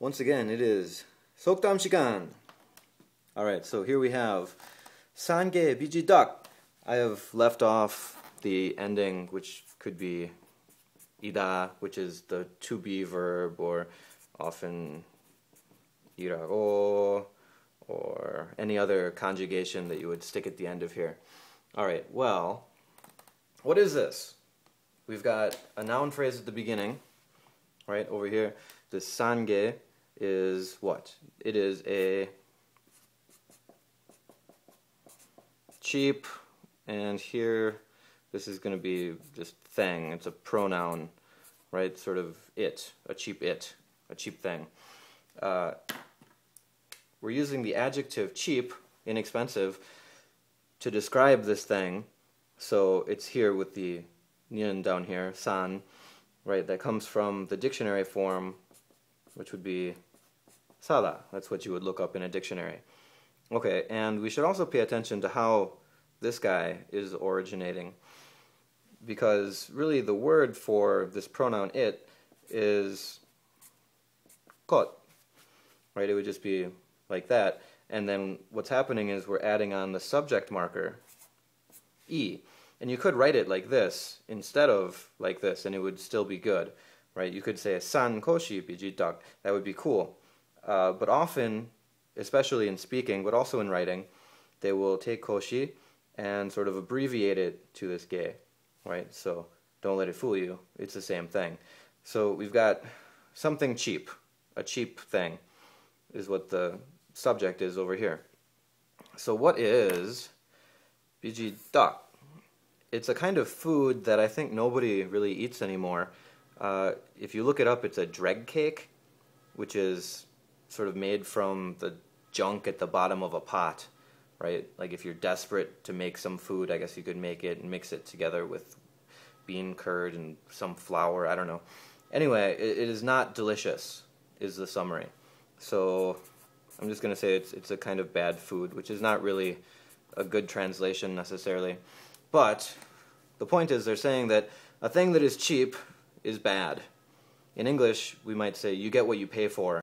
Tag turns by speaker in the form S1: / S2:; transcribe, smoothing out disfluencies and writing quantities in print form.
S1: Once again, it is sokdam 시간. Alright, so here we have 산개 비지덕. I have left off the ending, which could be ida, which is the to be verb, or often 이라고, or any other conjugation that you would stick at the end of here. Alright, well, what is this? We've got a noun phrase at the beginning, right over here. This 산개 is what? It is a cheap, and here this is going to be just thing. It's a pronoun, right? Sort of it, a cheap thing. We're using the adjective cheap, inexpensive, to describe this thing. So it's here with the nian down here, san, right? That comes from the dictionary form, which would be 싸다. That's what you would look up in a dictionary. Okay, and we should also pay attention to how this guy is originating, because really the word for this pronoun it is 것, right? It would just be like that, and then what's happening is we're adding on the subject marker e, and you could write it like this instead of like this, and it would still be good, right? You could say 산 것이 비지덕. That would be cool. But often, especially in speaking, but also in writing, they will take koshi and sort of abbreviate it to this ge, right? So don't let it fool you. It's the same thing. So we've got something cheap. A cheap thing is what the subject is over here. So what is 비지덕? It's a kind of food that I think nobody really eats anymore. If you look it up, it's a dreg cake, which is sort of made from the junk at the bottom of a pot, right? Like if you're desperate to make some food, I guess you could make it and mix it together with bean curd and some flour, I don't know. Anyway, it is not delicious, is the summary. So I'm just going to say it's a kind of bad food, which is not really a good translation necessarily. But the point is they're saying that a thing that is cheap is bad. In English, we might say you get what you pay for.